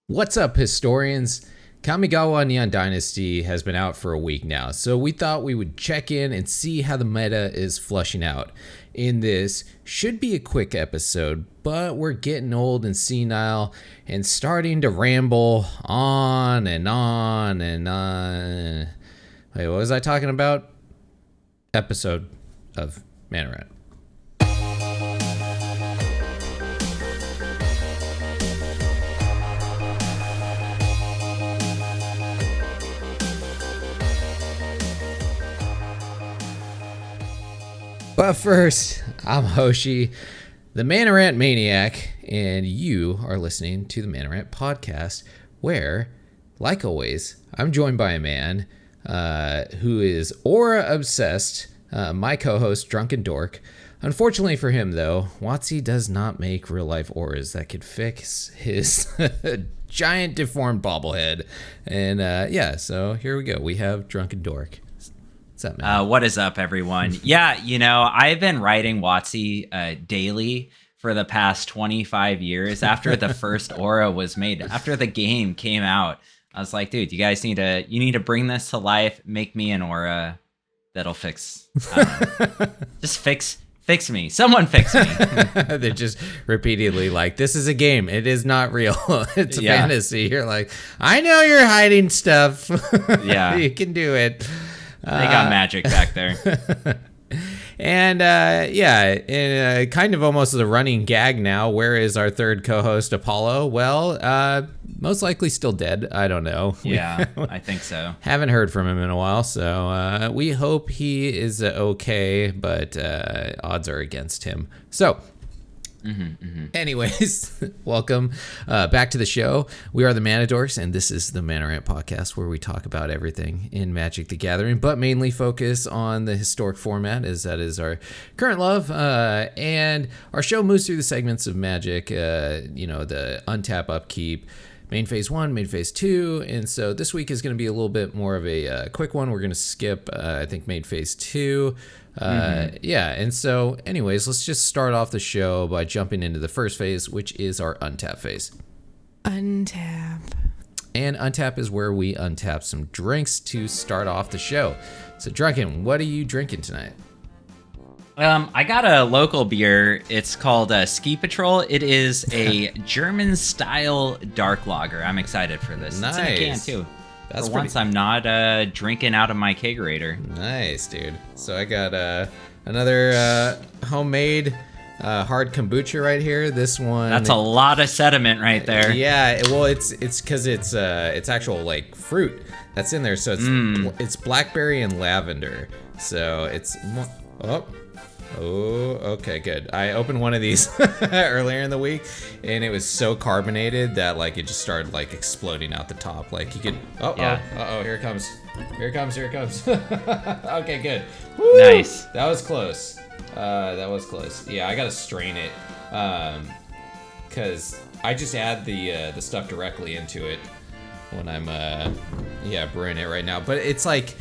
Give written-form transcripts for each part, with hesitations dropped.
What's up, historians? Kamigawa Neon Dynasty has been out for a week now, so we thought we would check in and see how the meta is flushing out. In this, should be a quick episode, but we're getting old and senile and starting to ramble on and on and on. Wait, what was I talking about? Episode of Mana Rant. But first, I'm Hoshi, the Mana Rant Maniac, and you are listening to the Mana Rant podcast, where, like always, I'm joined by a man who is aura obsessed, my co-host, DrunkenDork. Unfortunately for him, though, WotC does not make real-life auras that could fix his giant deformed bobblehead. And so here we go. We have DrunkenDork. What's up, man? What is up, everyone? Yeah, I've been writing WotC daily for the past 25 years. After the first aura was made, after the game came out, I was like, dude, you guys need to bring this to life. Make me an aura that'll fix, just fix me. Someone fix me. They're just repeatedly like, this is a game. It is not real. It's a fantasy. You're like, I know you're hiding stuff. Yeah. You can do it. They got magic back there. And kind of almost the running gag now. Where is our third co-host, Apollo? Well, most likely still dead. I don't know. Yeah, I think so. Haven't heard from him in a while, so we hope he is okay, but odds are against him. So, anyways, welcome back to the show. We are the Manadorks, and this is the Mana Rant podcast, where we talk about everything in Magic the Gathering, but mainly focus on the historic format, as that is our current love. And our show moves through the segments of Magic, the Untap, Upkeep, Main Phase 1, Main Phase 2, and so this week is going to be a little bit more of a quick one. We're going to skip, I think, Main Phase 2. And so anyways, let's just start off the show by jumping into the first phase, which is our Untap phase. Untap. And Untap is where we untap some drinks to start off the show. So Drunken, what are you drinking tonight? I got a local beer. It's called Ski Patrol. It is a German-style dark lager. I'm excited for this. Nice. It's in a can, too. That's for once, I'm not drinking out of my kegerator. Nice, dude. So I got another homemade hard kombucha right here. This one. That's a lot of sediment right there. Yeah, well, it's because it's actual like fruit that's in there. So it's blackberry and lavender. So it's okay, good. I opened one of these earlier in the week, and it was so carbonated that like it just started like exploding out the top. Like you could. Here it comes. Okay, good. Woo! Nice. That was close. Yeah, I gotta strain it, because I just add the stuff directly into it when I'm brewing it right now. But it's like.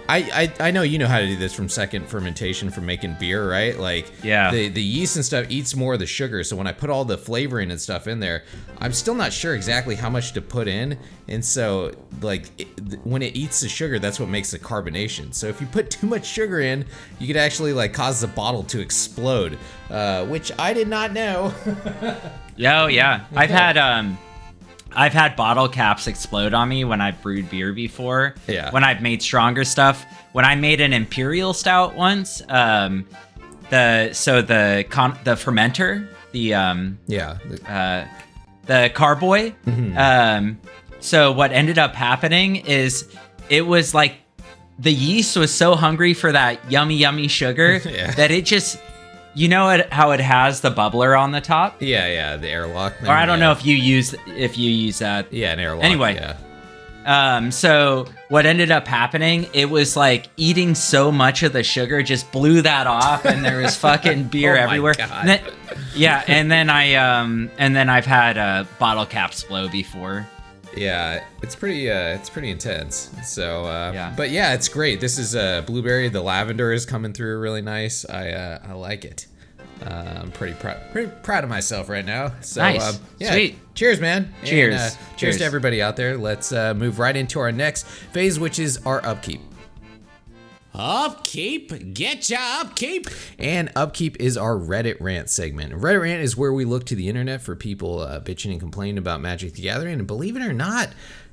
I know you know how to do this from second fermentation from making beer, right? Like, yeah, the yeast and stuff eats more of the sugar. So when I put all the flavoring and stuff in there, I'm still not sure exactly how much to put in. And so, like, when it eats the sugar, that's what makes the carbonation. So if you put too much sugar in, you could actually like cause the bottle to explode, which I did not know. Yeah. I've had bottle caps explode on me when I've brewed beer before. Yeah. When I've made stronger stuff. When I made an imperial stout once, the fermenter, the carboy. So what ended up happening is it was like the yeast was so hungry for that yummy sugar that it just. You know how it has the bubbler on the top? Yeah, the airlock thing. Or I don't know if you use that. Yeah, an airlock. Anyway, so what ended up happening? It was like eating so much of the sugar just blew that off, and there was fucking beer everywhere. God. And then I've had bottle caps blow before. Yeah, it's pretty intense. So, but yeah, it's great. This is blueberry. The lavender is coming through really nice. I like it. I'm pretty proud of myself right now. So, nice. Sweet. Cheers, man. Cheers. And, cheers to everybody out there. Let's move right into our next phase, which is our upkeep. Upkeep, get ya upkeep. And upkeep is our Reddit Rant segment. Reddit Rant is where we look to the internet for people bitching and complaining about Magic the Gathering. And believe it or not,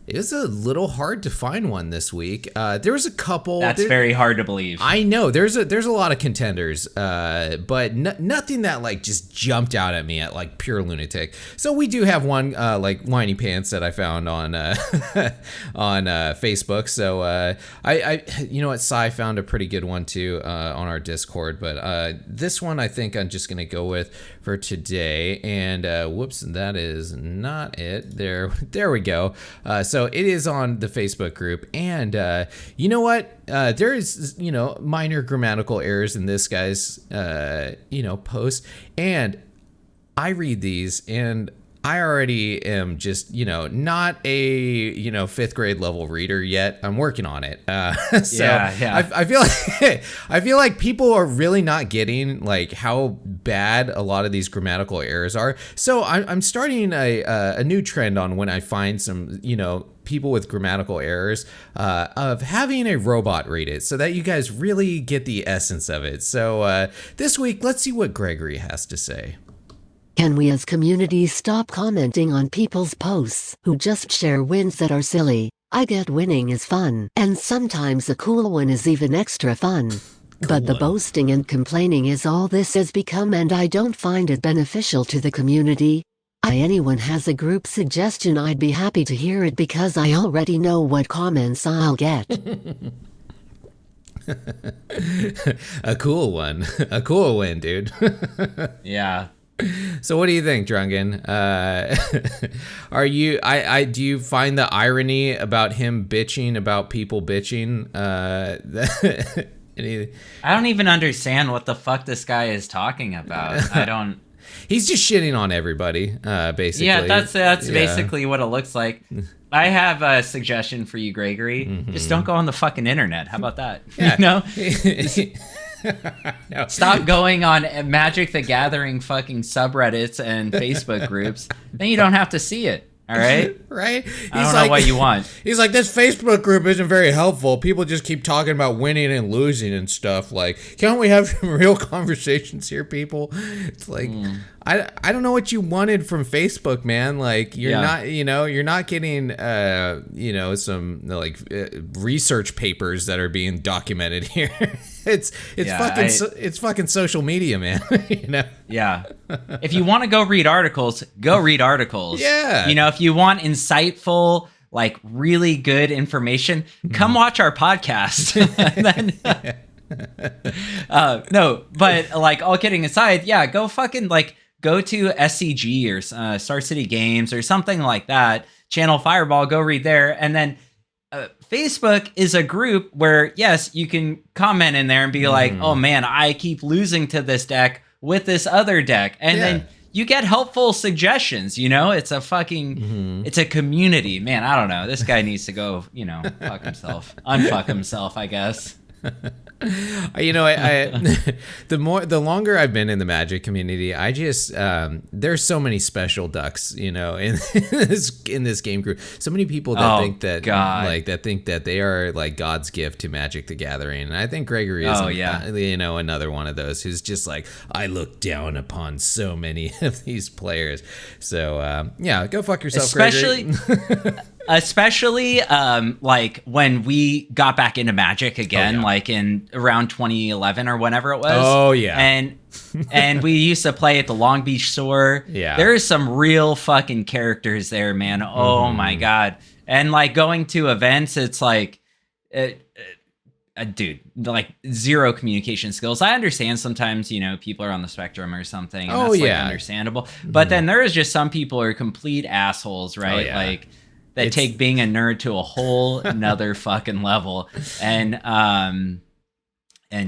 it was a little hard to find one this week. There was a couple. That's very hard to believe. I know there's a lot of contenders, but nothing that like just jumped out at me at like pure lunatic. So we do have one like whiny pants that I found on on Facebook. So I you know what, Sai found a pretty good one too on our Discord. But this one I think I'm just gonna go with for today. And whoops, that is not it. There we go. So it is on the Facebook group, and you know what? There is, you know, minor grammatical errors in this guy's, you know, post, and I read these, and I already am just, you know, not a, you know, 5th grade level reader yet. I'm working on it. So yeah. I feel like I feel like people are really not getting like how bad a lot of these grammatical errors are. So I'm starting a new trend on when I find some, you know, people with grammatical errors of having a robot read it so that you guys really get the essence of it. So this week, let's see what Gregory has to say. Can we as communities stop commenting on people's posts who just share wins that are silly? I get winning is fun, and sometimes a cool one is even extra fun. But the boasting and complaining is all this has become, and I don't find it beneficial to the community. Anyone has a group suggestion, I'd be happy to hear it because I already know what comments I'll get. A cool one. A cool win, dude. Yeah. So what do you think, Drunken? Are you do you find the irony about him bitching about people bitching? I don't even understand what the fuck this guy is talking about. I don't. He's just shitting on everybody, basically. Yeah, that's basically what it looks like. I have a suggestion for you, Gregory. Mm-hmm. Just don't go on the fucking internet. How about that? Yeah. You know? No. Stop going on Magic the Gathering fucking subreddits and Facebook groups. Then you don't have to see it. All right? Right? I don't know what you want. He's like, this Facebook group isn't very helpful. People just keep talking about winning and losing and stuff. Like, can't we have some real conversations here, people? It's like, I don't know what you wanted from Facebook, man. Like, you're not, you know, you're not getting, you know, some like research papers that are being documented here. It's fucking social media, man. You know? Yeah. If you want to go read articles, go read articles. Yeah. You know, if you want insightful, like really good information, come watch our podcast. No, but like all kidding aside, yeah, go fucking like go to SCG or Star City Games or something like that. Channel Fireball, go read there, and then. Facebook is a group where, yes, you can comment in there and be like, oh man, I keep losing to this deck with this other deck. And then you get helpful suggestions, you know? It's a fucking, it's a community. Man, I don't know. This guy needs to go, you know, fuck himself. Unfuck himself, I guess. You know, I the longer I've been in the Magic community, I just there's so many special ducks, you know, in this game group. So many people that think that that think that they are like God's gift to Magic the Gathering, and I think Gregory is, you know, another one of those who's just like, I look down upon so many of these players. So yeah, go fuck yourself, Gregory. Especially like when we got back into Magic again, like in around 2011 or whenever it was. Oh yeah. And we used to play at the Long Beach store. Yeah. There is some real fucking characters there, man. Oh my God. And like going to events, it's like dude, like zero communication skills. I understand sometimes, you know, people are on the spectrum or something. And that's like understandable. But then there is just some people who are complete assholes, right? Like that take being a nerd to a whole another fucking level. And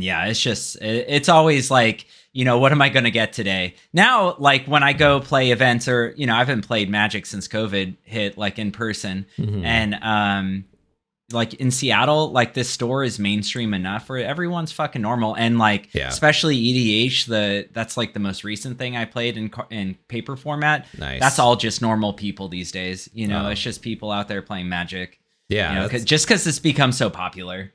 yeah, it's just, it's always like, you know, what am I going to get today? Now, like when I go play events or, you know, I haven't played Magic since COVID hit, like in person. And like in Seattle, like this store is mainstream enough where everyone's fucking normal. And like, especially EDH, that's like the most recent thing I played in paper format. Nice. That's all just normal people these days. You know, it's just people out there playing Magic. Yeah. You know, just because it's become so popular.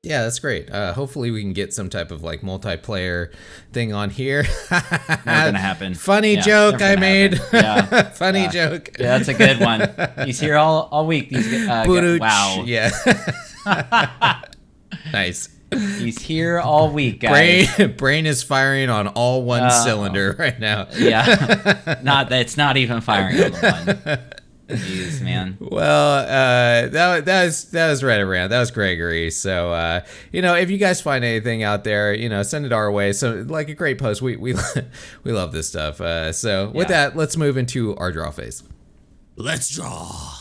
Yeah, that's great. Hopefully we can get some type of like multiplayer thing on here. Never gonna happen. Funny joke I made. Yeah. Funny joke. Yeah, that's a good one. He's here all week. Wow. Yeah. Nice. He's here all week, guys. Brain is firing on all one cylinder right now. Yeah. It's not even firing on the one. Jeez, man. Well, that was right around. That was Gregory. So, if you guys find anything out there, send it our way. So, like a great post. We love this stuff. So, with that, let's move into our draw phase. Let's draw.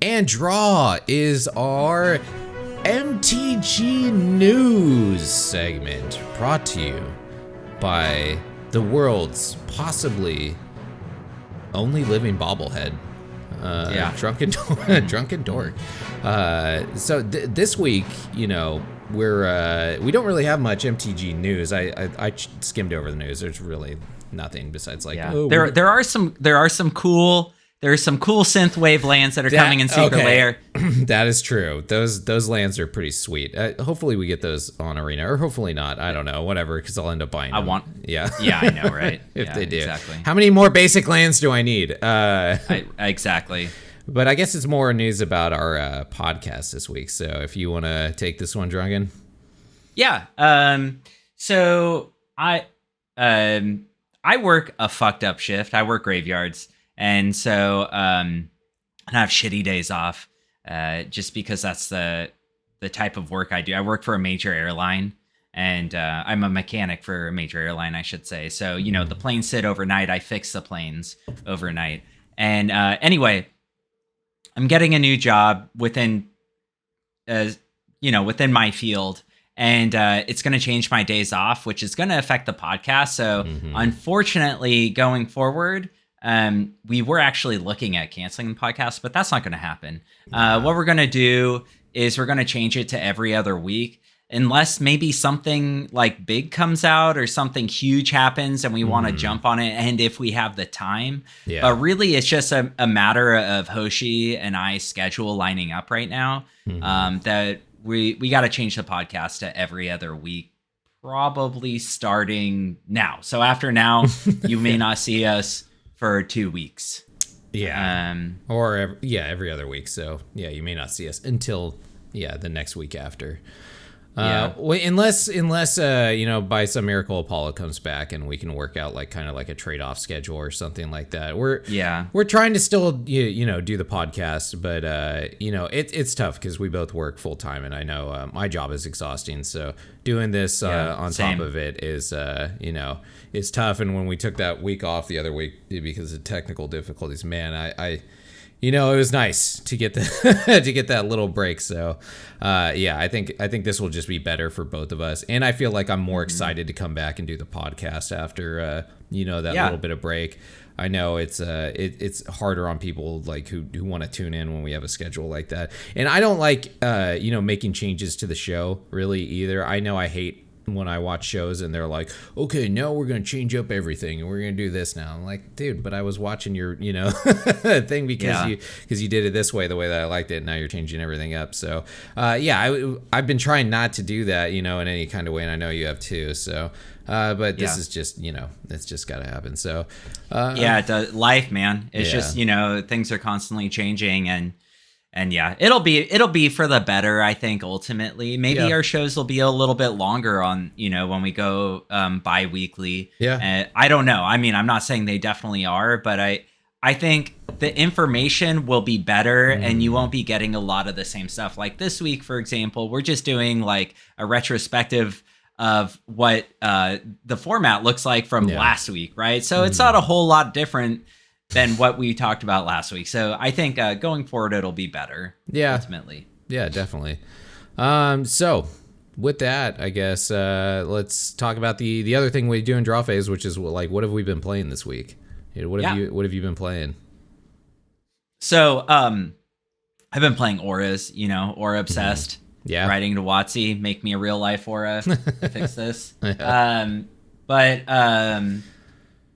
And draw is our MTG News segment, brought to you by the world's possibly only living bobblehead. DrunkenDork. So this week, we don't really have much MTG news. I skimmed over the news. There's really nothing besides like there are some cool synthwave lands that are coming in Secret Lair. That is true. Those lands are pretty sweet. Hopefully we get those on Arena, or hopefully not. I don't know. Whatever, because I'll end up buying them. Yeah, I know, right? If they do. Exactly. How many more basic lands do I need? Exactly. But I guess it's more news about our podcast this week. So if you want to take this one, Drunken. Yeah. So I work a fucked up shift. I work graveyards. And so I have shitty days off just because that's the type of work I do. I work for a major airline, and I'm a mechanic for a major airline, I should say. So, the planes sit overnight. I fix the planes overnight. And anyway, I'm getting a new job within my field. And it's going to change my days off, which is going to affect the podcast. So unfortunately, going forward, we were actually looking at canceling the podcast, but that's not going to happen. What we're going to do is we're going to change it to every other week, unless maybe something like big comes out or something huge happens and we want to jump on it. And if we have the time, but really it's just a matter of Hoshi and I schedule lining up right now, that we got to change the podcast to every other week, probably starting now. So after now, you may not see us for 2 weeks. Yeah. Every other week. So you may not see us until the next week after. Unless by some miracle Apollo comes back and we can work out like kind of like a trade-off schedule or something like that. We're trying to still do the podcast, but it's tough because we both work full time, and I know my job is exhausting. So doing this on top of it is it's tough. And when we took that week off the other week because of technical difficulties, man, I it was nice to get that little break. So, I think this will just be better for both of us. And I feel like I'm more excited to come back and do the podcast after, that little bit of break. I know it's harder on people like who want to tune in when we have a schedule like that. And I don't like, making changes to the show really either. I know I hate when I watch shows and they're like, okay, now we're going to change up everything and we're going to do this now. I'm like, dude, but I was watching your, thing because you did it this way, the way that I liked it. And now you're changing everything up. So, I've been trying not to do that, in any kind of way. And I know you have too. So, but this is just, it's just got to happen. So, life, man. It's just, things are constantly changing, and it'll be for the better, I think, ultimately. Maybe our shows will be a little bit longer on, when we go bi-weekly. I don't know. I mean, I'm not saying they definitely are, but I think the information will be better and you won't be getting a lot of the same stuff. Like this week, for example, we're just doing like a retrospective of what the format looks like from last week, right? So it's not a whole lot different than what we talked about last week. So I think going forward, it'll be better. Ultimately. Yeah, definitely. So with that, I guess let's talk about the other thing we do in draw phase, which is like, what have we been playing this week? What have you been playing? So I've been playing auras, aura obsessed. Yeah. Writing to WotC, make me a real life aura. Fix this. Yeah.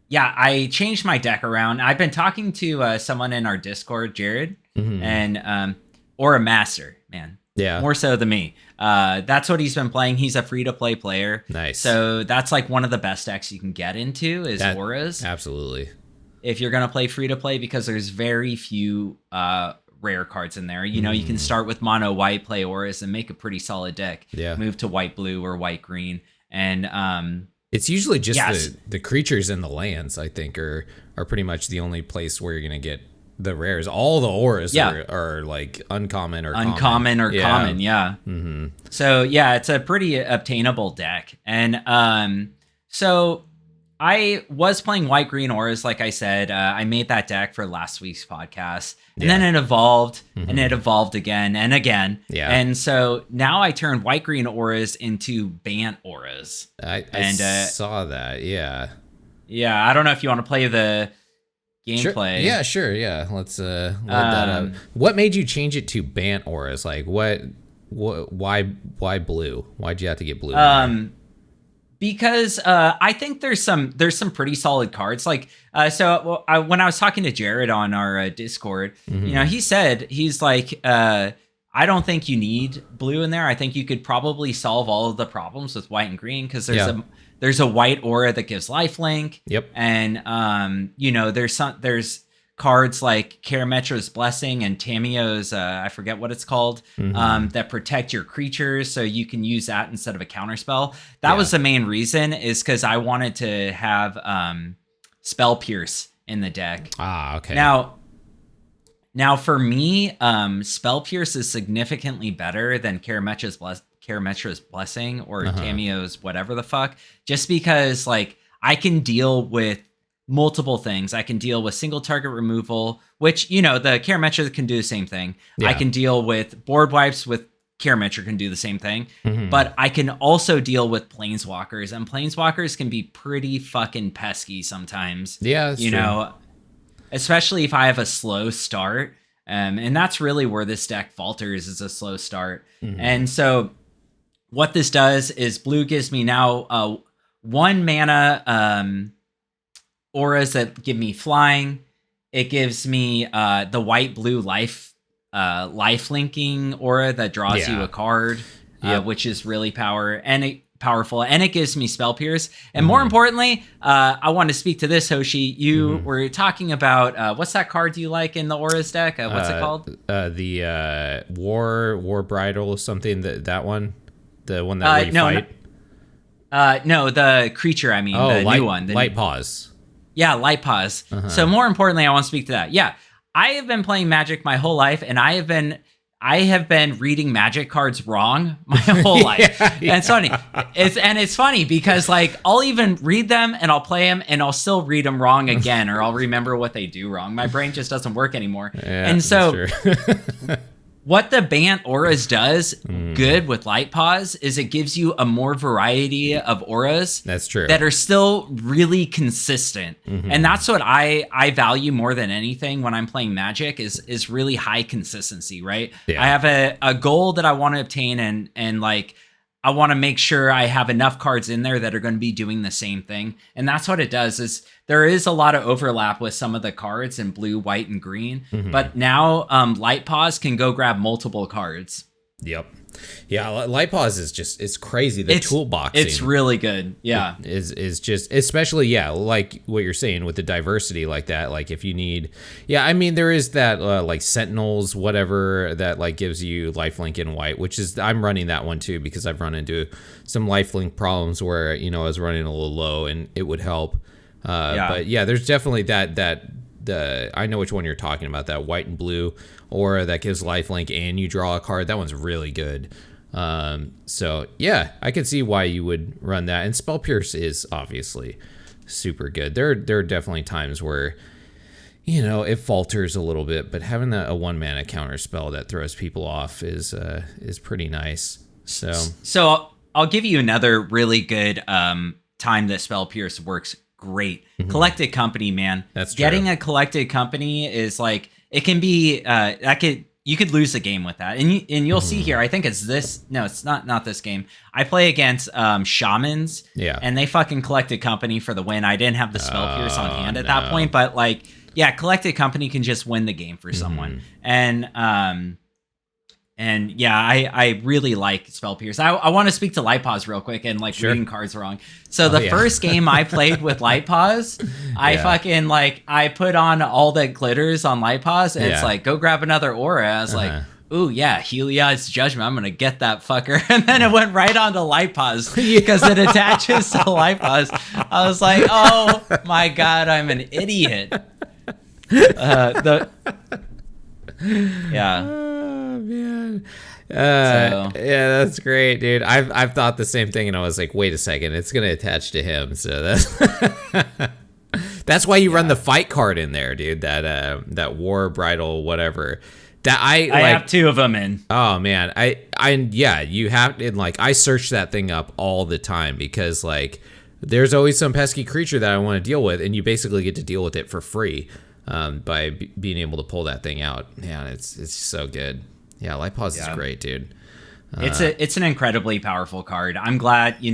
Yeah, I changed my deck around. I've been talking to someone in our Discord, Jared, and Aura Master, man. Yeah. More so than me. That's what he's been playing. He's a free-to-play player. Nice. So that's like one of the best decks you can get into is auras. Absolutely. If you're going to play free-to-play, because there's very few rare cards in there. You can start with mono white, play auras, and make a pretty solid deck. Yeah. Move to white blue or white green. And it's usually just the creatures and the lands, I think, are pretty much the only place where you're going to get the rares. All the auras are like uncommon or common. Yeah. Mm-hmm. So yeah, it's a pretty obtainable deck. And so I was playing white green auras, like I said. I made that deck for last week's podcast, and then it evolved, and it evolved again and again. Yeah. And so now I turned white green auras into Bant auras. I saw that. Yeah. Yeah. I don't know if you want to play the gameplay. Sure. Yeah, sure. Yeah. Let's let that out. What made you change it to Bant auras? Like why blue? Why'd you have to get blue? Because I think there's some pretty solid cards. Like when I was talking to Jared on our Discord, he said he's like, I don't think you need blue in there. I think you could probably solve all of the problems with white and green because there's a white aura that gives lifelink. Yep. And there's cards like Karametra's Blessing and Tamio's I forget what it's called, that protect your creatures, so you can use that instead of a counterspell. That was the main reason, is because I wanted to have Spell Pierce in the deck. Ah, okay. Now for me, Spell Pierce is significantly better than Karametra's Blessing or Tamio's whatever the fuck, just because like I can deal with multiple things. I can deal with single target removal, which, the Karametra can do the same thing. Yeah. I can deal with board wipes with Karametra can do the same thing. But I can also deal with Planeswalkers, and Planeswalkers can be pretty fucking pesky sometimes. Yeah, that's true. Especially if I have a slow start. And that's really where this deck falters, is a slow start. And so what this does is blue gives me now 1 mana auras that give me flying. It gives me the white blue life linking aura that draws you a card, which is really powerful, and it gives me Spell Pierce. And more importantly, I want to speak to this, Hoshi. You were talking about what's that card you like in the auras deck? What's it called? The War Bridal or something. That one, the one that you fight. No, the creature. I mean, the new one, the Light Paws. Yeah, Light Paws. So more importantly, I want to speak to that. Yeah, I have been playing Magic my whole life, and I have been reading Magic cards wrong my whole life. And it's funny. It's funny because like I'll even read them and I'll play them and I'll still read them wrong again, or I'll remember what they do wrong. My brain just doesn't work anymore. Yeah, and so what the Bant auras does good with Light Paws is it gives you a more variety of auras. That's true. That are still really consistent. And that's what I value more than anything when I'm playing Magic is really high consistency, right? Yeah. I have a goal that I want to obtain, and like I want to make sure I have enough cards in there that are going to be doing the same thing. And that's what it does. Is there is a lot of overlap with some of the cards in blue, white, and green. But now Light Paws can go grab multiple cards. Yep. Yeah, Light Paws is it's crazy. The toolbox. It's really good. Yeah. Is just, especially, like what you're saying with the diversity like that. Like if you need, I mean, there is that like Sentinels, whatever, that like gives you lifelink in white, which is, I'm running that one too, because I've run into some lifelink problems where, I was running a little low and it would help. But there's definitely I know which one you're talking about, that white and blue aura that gives lifelink and you draw a card. That one's really good. So I could see why you would run that. And Spell Pierce is obviously super good. There are definitely times where, it falters a little bit, but having a 1 mana counter spell that throws people off is pretty nice. So I'll give you another really good time that Spell Pierce works great. Collected Company, man. That's true. Getting a Collected Company is like, it can be that you could lose the game with that. And you'll see here, I think it's this. No, it's not this game. I play against shamans. Yeah. And they fucking collected company for the win. I didn't have the spell pierce on hand at that point, but like, yeah, collected company can just win the game for someone. And yeah, I really like Spell Pierce. I want to speak to Light Pause real quick and like reading cards wrong. So the first game I played with Light Pause, I fucking like, I put on all the glitters on Light Pause and it's like, go grab another aura. I was like, ooh, yeah, Heliod's Judgment. I'm going to get that fucker. And then it went right on to Light Pause because it attaches to Light Pause. I was like, oh my God, I'm an idiot. Yeah. Oh man. Yeah, that's great, dude. I've thought the same thing, and I was like, wait a second, it's gonna attach to him. So that's why you run the fight card in there, dude. That war bridal whatever. That I have two of them in. Oh man, you have, and like I search that thing up all the time because like there's always some pesky creature that I want to deal with, and you basically get to deal with it for free. By being able to pull that thing out. Man, it's so good. Yeah, Light Pause is great, dude. It's an incredibly powerful card. I'm glad you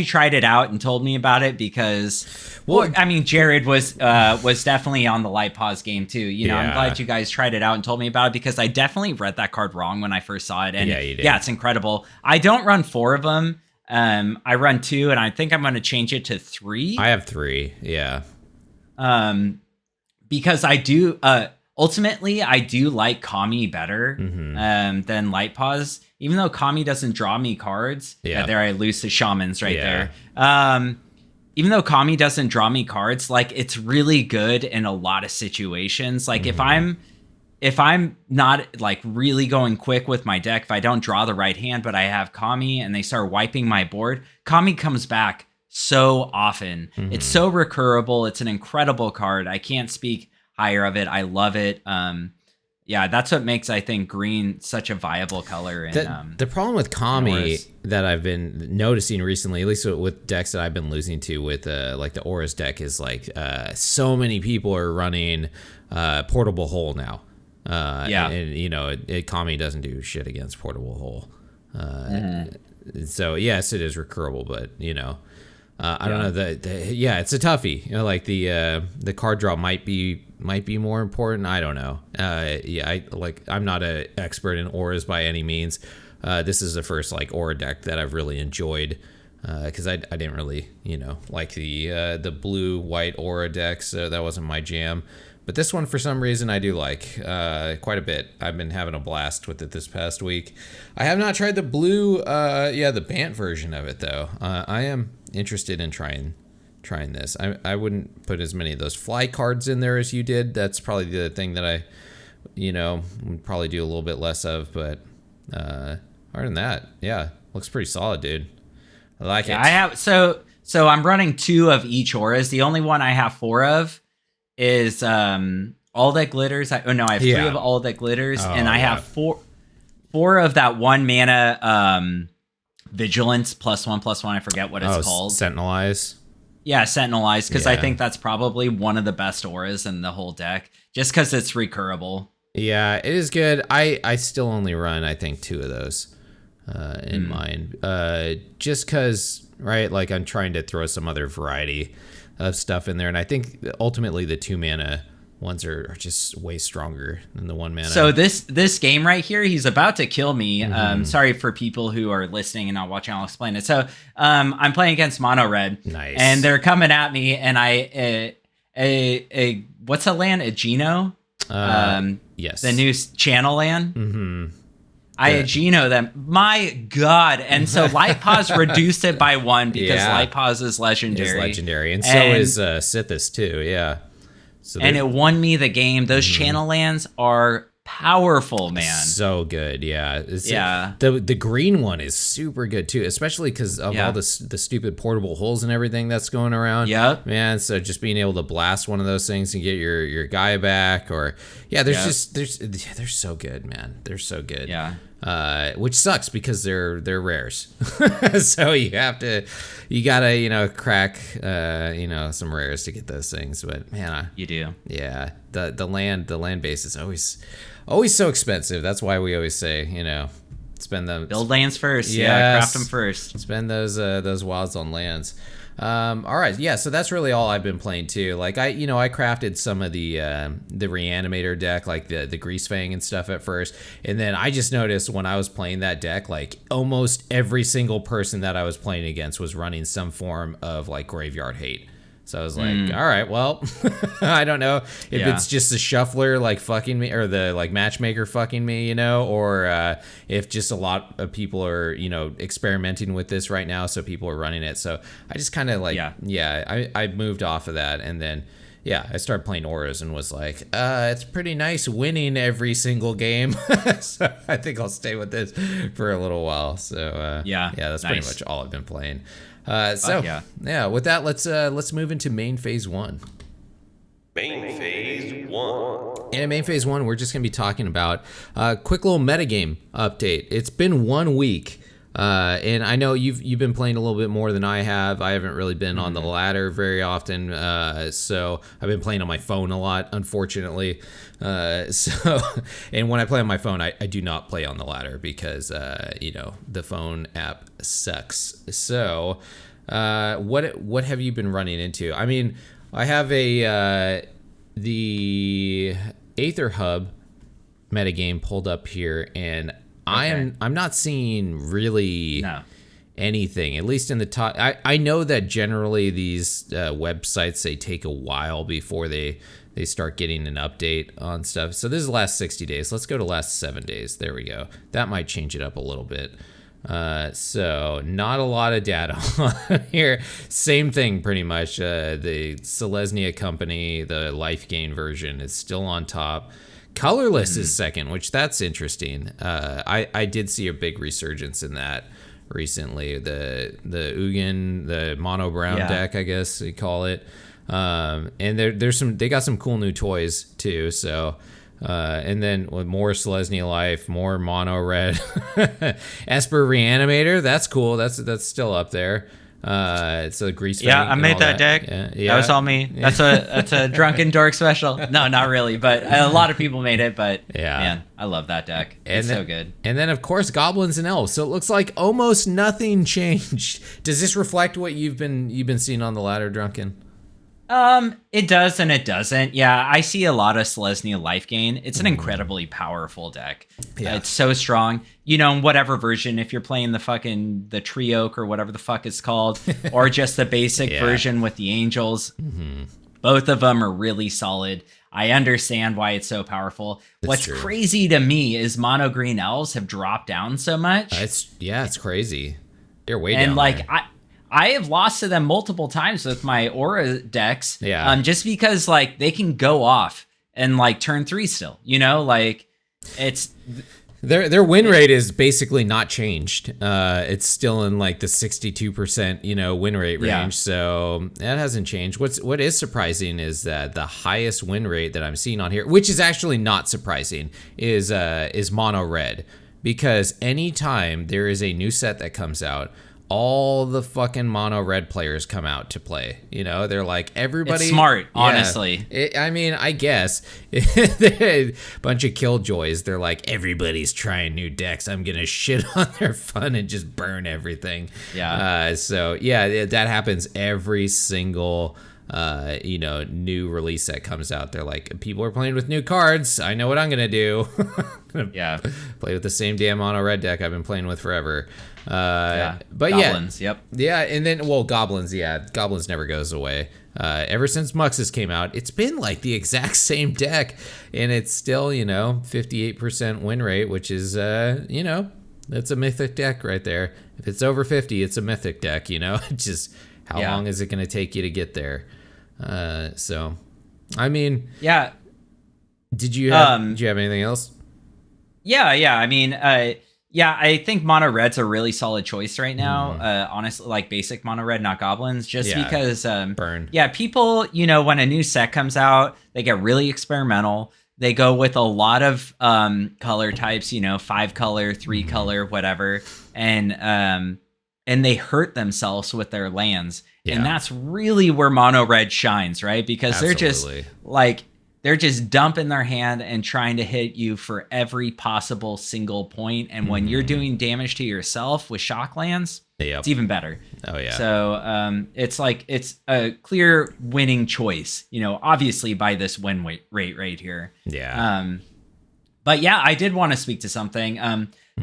tried it out and told me about it because, well, I mean, Jared was definitely on the Light Pause game too. You know, I'm glad you guys tried it out and told me about it because I definitely read that card wrong when I first saw it. And you did. Yeah, it's incredible. I don't run 4 of them. I run 2, and I think I'm going to change it to 3. I have 3. Yeah. Because I do, ultimately, I do like Kami better than Light Pause. Even though Kami doesn't draw me cards, there I lose to Shamans there. Even though Kami doesn't draw me cards, like it's really good in a lot of situations. Like if I'm not like really going quick with my deck, if I don't draw the right hand, but I have Kami and they start wiping my board, Kami comes back so often. It's so recurable. It's an incredible card. I can't speak higher of it. I love it. That's what makes, I think, green such a viable color. And the problem with Kami that I've been noticing recently, at least with decks that I've been losing to with like the Auras deck, is like so many people are running Portable Hole now. And you know, Kami doesn't do shit against Portable Hole. So yes, it is recurable, but you know, I don't know it's a toughie. You know, like the card draw might be more important. I don't know. I'm not an expert in auras by any means. This is the first like aura deck that I've really enjoyed because I didn't really like the blue white aura decks. So that wasn't my jam. But this one, for some reason, I do like quite a bit. I've been having a blast with it this past week. I have not tried the blue, the Bant version of it, though. I am interested in trying this. I wouldn't put as many of those fly cards in there as you did. That's probably the thing that I, would probably do a little bit less of. But other than that, looks pretty solid, dude. I like it. I have so I'm running 2 of each auras. The only one I have 4 of is All That Glitters. I have 3 of All That Glitters, and I have 4 of that 1 mana Vigilance +1/+1. I forget what it's called. Sentinel Eyes. Yeah, Sentinel Eyes, because I think that's probably one of the best auras in the whole deck, just because it's recurable. Yeah, it is good. I still only run, I think, 2 of those in mine. Just because, right, like I'm trying to throw some other variety of stuff in there, and I think ultimately the 2 mana ones are just way stronger than the 1 mana. So this game right here, he's about to kill me. Sorry for people who are listening and not watching. I'll explain it. So I'm playing against Mono Red, nice, and they're coming at me, and I what's a land? A Geno? Yes, the new channel land. I Geno them. My God. And so Light Pause reduced it by 1 because Light Pause is legendary. It's legendary. And so is Sithis too. Yeah. So and it won me the game. Those channel lands are powerful, man. So good. Yeah. The green one is super good too, especially because of all the stupid portable holes and everything that's going around. Yep. Man. So just being able to blast one of those things and get your guy back, or they're so good, man. They're so good. Yeah. which sucks because they're rares. So you gotta crack some rares to get those things. But man, you do. Yeah, the land base is always so expensive. That's why we always say spend them, build lands first. Yes, yeah, craft them first. Spend those wilds on lands. All right, yeah, so that's really all I've been playing too. Like I crafted some of the reanimator deck, like the Grease Fang and stuff at first, and then I just noticed when I was playing that deck, like almost every single person that I was playing against was running some form of like Graveyard Hate. So I was like, all right, well, I don't know if it's just the shuffler like fucking me or the like matchmaker fucking me, or if just a lot of people are, experimenting with this right now. So people are running it. So I just kind of like, I moved off of that. And then, I started playing auras and was like, it's pretty nice winning every single game. So I think I'll stay with this for a little while. So that's pretty much all I've been playing. With that, let's move into main phase 1. Main phase 1. And in main phase 1, we're just gonna be talking about a quick little metagame update. It's been 1 week, and I know you've been playing a little bit more than I have. I haven't really been on the ladder very often, so I've been playing on my phone a lot, unfortunately. And when I play on my phone, I do not play on the ladder because the phone app sucks. So what have you been running into? I mean, I have the Aether Hub metagame pulled up here, and I'm not seeing really anything, at least in the top. I know that generally these websites, they take a while before they start getting an update on stuff. So this is the last 60 days. Let's go to last 7 days. There we go. That might change it up a little bit. So not a lot of data on here. Same thing pretty much. The Selesnya company, the life gain version, is still on top. Colorless is second, which that's interesting. I did see a big resurgence in that recently. The Ugin, the mono brown deck, I guess you call it. And they got some cool new toys too. So, and then with more Selesnya Life, more mono red, Esper Reanimator. That's cool. That's still up there. It's a Grease. Yeah, I made that deck. Yeah. That was all me. Yeah. That's a DrunkenDork special. No, not really, but a lot of people made it. But man, I love that deck. It's so good. And then of course Goblins and Elves. So it looks like almost nothing changed. Does this reflect what you've been seeing on the ladder, Drunken? It does and it doesn't. Yeah, I see a lot of Selesnya Life Gain. It's an incredibly powerful deck. Yeah. It's so strong. In whatever version, if you're playing the Trioke or whatever the fuck it's called, or just the basic version with the Angels, both of them are really solid. I understand why it's so powerful. What's crazy to me is mono green elves have dropped down so much. It's crazy. They're way down. And like there. I have lost to them multiple times with my aura decks. Yeah. Just because like they can go off and like turn 3 still. Like it's their win rate is basically not changed. It's still in like the 62% win rate range. Yeah. So that hasn't changed. What is surprising is that the highest win rate that I'm seeing on here, which is actually not surprising, is mono red, because anytime there is a new set that comes out, all the fucking mono red players come out to play. They're like, everybody. It's smart, honestly. I guess. A bunch of killjoys. They're like, everybody's trying new decks. I'm gonna shit on their fun and just burn everything. Yeah. That happens every single new release that comes out. They're like, people are playing with new cards. I know what I'm gonna do. Play with the same damn mono red deck I've been playing with forever. But Goblins, yep. Yeah, and then Goblins, Goblins never goes away. Ever since Muxus came out, it's been like the exact same deck, and it's still 58% win rate, which is that's a mythic deck right there. If it's over 50, it's a mythic deck. Just how long is it going to take you to get there? So I mean, did you have anything else? I mean, I think mono red's a really solid choice right now. Honestly, like basic mono red, not goblins, just because burn. Yeah, people, when a new set comes out, they get really experimental. They go with a lot of color types, 5-color, 3-color, whatever, and they hurt themselves with their lands. Yeah. And that's really where mono red shines, right? Because they're just dumping their hand and trying to hit you for every possible single point. And when you're doing damage to yourself with shock lands, it's even better. Oh yeah. So it's a clear winning choice, obviously by this win rate right here. Yeah. But yeah, I did want to speak to something.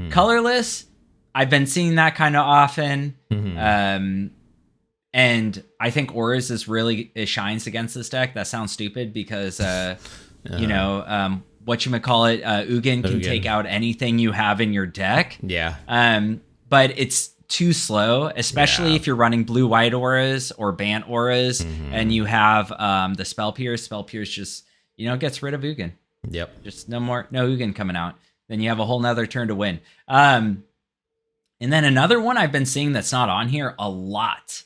Colorless, I've been seeing that kind of often. And I think Auras it shines against this deck. That sounds stupid because, whatchamacallit, Ugin can take out anything you have in your deck. Yeah. But it's too slow, especially if you're running blue-white auras or Bant auras and you have the Spell Pierce. Spell Pierce just, gets rid of Ugin. Yep. Just no Ugin coming out. Then you have a whole nother turn to win. And then another one I've been seeing that's not on here a lot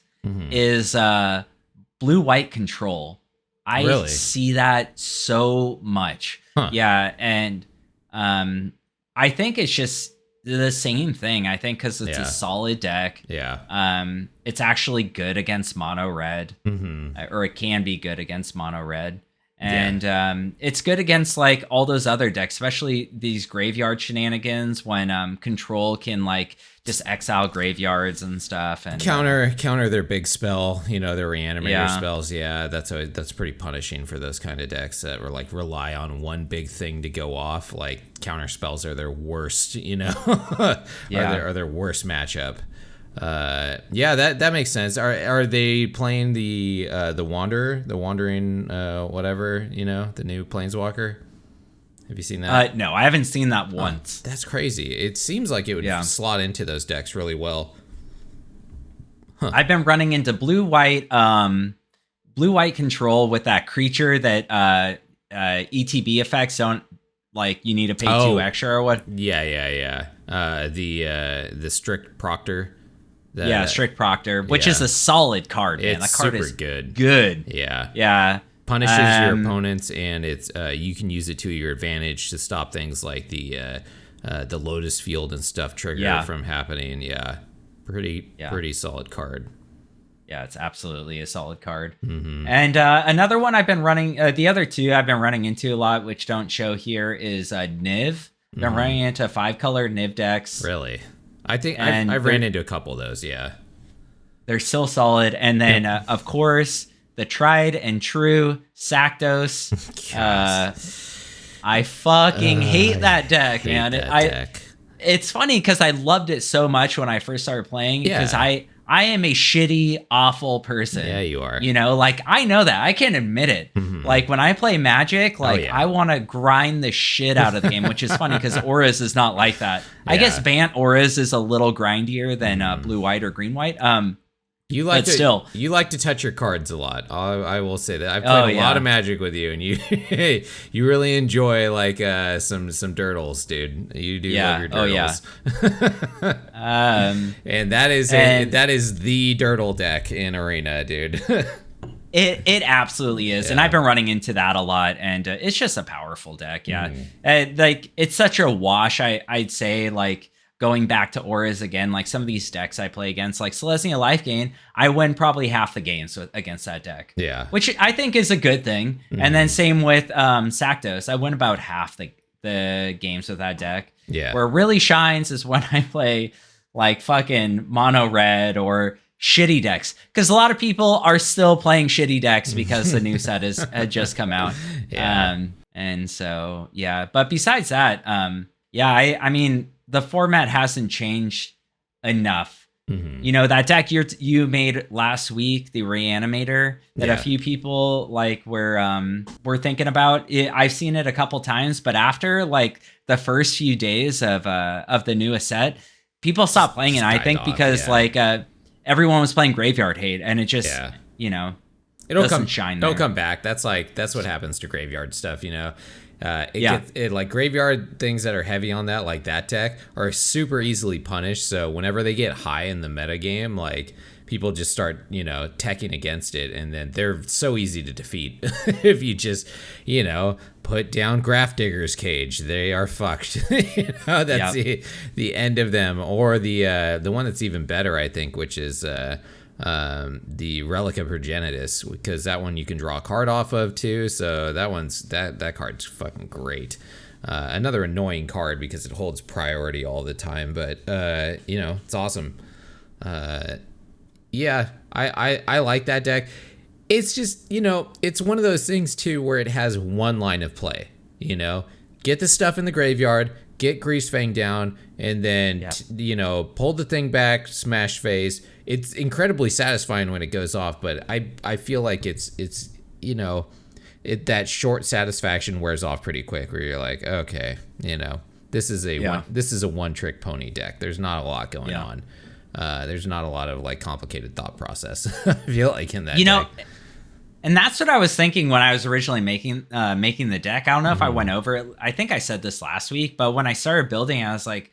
is blue-white control. I see that so much. Yeah, and I think it's just the same thing. I think because it's a solid deck. Yeah. It's actually good against mono red, or it can be good against mono red. And it's good against like all those other decks, especially these graveyard shenanigans when control can like just exile graveyards and stuff and counter their big spell, their reanimator spells. Yeah, that's pretty punishing for those kind of decks that were like rely on one big thing to go off. Like counter spells are their worst, are their worst matchup. That makes sense. Are they playing the Wanderer, the Wandering whatever, the new Planeswalker? Have you seen that? No, I haven't seen that once. That's crazy. It seems like it would slot into those decks really well. I've been running into blue-white control with that creature that ETB effects don't like. You need to pay 2 extra or what? Yeah. The Strict Proctor. Strict Proctor, which is a solid card, man. That card is good. Yeah. Punishes your opponents, and it's you can use it to your advantage to stop things like the Lotus Field and stuff trigger from happening. Pretty solid card. Yeah, it's absolutely a solid card. And another one I've been running, the other two I've been running into a lot, which don't show here, is Niv. I've been running into 5-color Niv decks. Really? I think I've ran into a couple of those, yeah. They're still solid. And then, of course, the tried and true Saktos. I fucking hate that deck, man. Deck. It's funny because I loved it so much when I first started playing because I am a shitty, awful person. Yeah, you are. I know that. I can admit it. Like, when I play Magic, I want to grind the shit out of the game, which is funny because Auras is not like that. I guess Bant Auras is a little grindier than blue-white or green-white. You like to touch your cards a lot. I will say that. I've played a lot of Magic with you, and you you really enjoy like some dirtles, dude. You do love your dirtles. And that is the dirtle deck in Arena, dude. It absolutely is, and I've been running into that a lot, and it's just a powerful deck. Like it's such a wash. I'd say like. Going back to Auras again, like some of these decks I play against, like Selesnya Life Gain, I win probably half the games against that deck. Yeah. Which I think is a good thing. And then same with Saktos. I win about half the games with that deck. Yeah. Where it really shines is when I play like fucking mono red or shitty decks. Because a lot of people are still playing shitty decks because the new set had just come out. And so, But besides that, I mean... The format hasn't changed enough. That deck you made last week, the Reanimator, that a few people like were thinking about. I've seen it a couple times, but after like the first few days of the newest set, people stopped playing it. I think because everyone was playing Graveyard Hate, and it just it'll shine. It'll come back. That's what happens to Graveyard stuff. It like graveyard things that are heavy on that, like that deck, are super easily punished. So whenever they get high in the meta game, like people just start, teching against it, and then they're so easy to defeat. If you just, put down Grafdigger's Cage, they are fucked. That's the end of them. Or the one that's even better, I think, which is the Relica Progenitus, because that one you can draw a card off of too. So that card's fucking great. Another annoying card because it holds priority all the time, but it's awesome. Yeah, I like that deck. It's just, it's one of those things too where it has one line of play. Get the stuff in the graveyard, get Greasefang down, and then pull the thing back, smash phase. It's incredibly satisfying when it goes off, but I feel like it's that short satisfaction wears off pretty quick, where you're like, okay, this is a one-trick pony deck. There's not a lot going on. There's not a lot of like complicated thought process. I feel like in that deck. And that's what I was thinking when I was originally making the deck. I don't know if I went over it. I think I said this last week, but when I started building, I was like,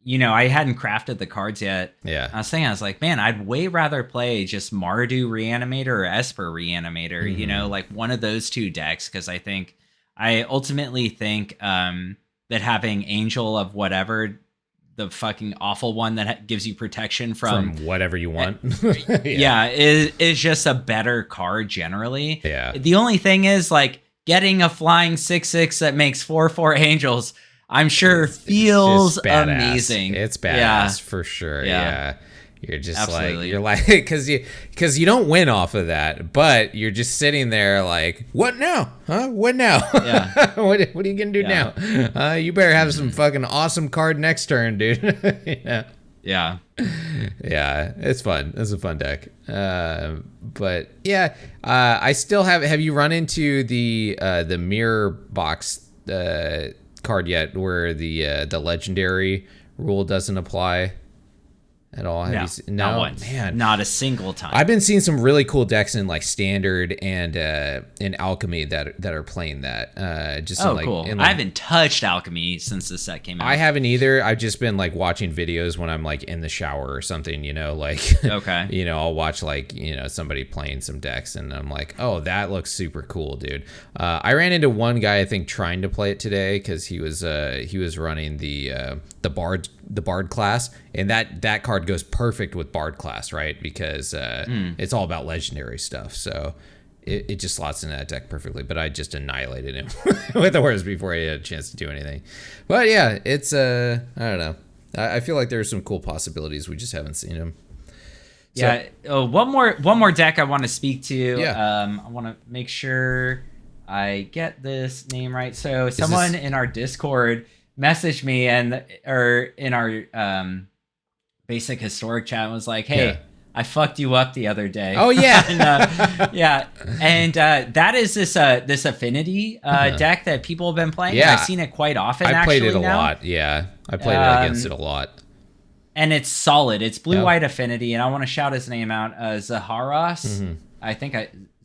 I hadn't crafted the cards yet. Yeah. I was like, man, I'd way rather play just Mardu Reanimator or Esper Reanimator, like one of those two decks. Cause I ultimately think that having Angel of whatever, the fucking awful one that gives you protection from whatever you want. Is just a better card generally. Yeah. The only thing is like getting a flying 6/6 that makes 4/4 angels, I'm sure feels amazing. It's badass for sure. Yeah. You're just Absolutely. because you don't win off of that, but you're just sitting there like, what now? Huh? What now? Yeah. what are you gonna do now? You better have some fucking awesome card next turn, dude. Yeah. Yeah, it's fun. It's a fun deck. But yeah, I still have you run into the mirror box card yet, where the legendary rule doesn't apply at all? Not once. Man, not a single time. I've been seeing some really cool decks in like Standard and in Alchemy that are playing that. Cool. I haven't touched Alchemy since the set came out. I haven't either. I've just been like watching videos when I'm like in the shower or something, Okay. I'll watch like, somebody playing some decks, and I'm like, oh, that looks super cool, dude. I ran into one guy, I think, trying to play it today because he was running the Bard class, and that card goes perfect with Bard class, right? Because it's all about legendary stuff, so it just slots into that deck perfectly. But I just annihilated him with the words before he had a chance to do anything. But yeah, it's I don't know. I feel like there's some cool possibilities. We just haven't seen them. Yeah. One more deck I want to speak to. Yeah. I want to make sure I get this name right. So someone in our Discord messaged me or in our basic historic chat was like, hey, I fucked you up the other day. Oh yeah. and that is this affinity deck that people have been playing. Yeah. I've seen it quite often. I played it a now. lot. Yeah, I played it against it a lot. And it's solid. It's blue-white affinity, and I want to shout his name out, Zaharos. Mm-hmm. I think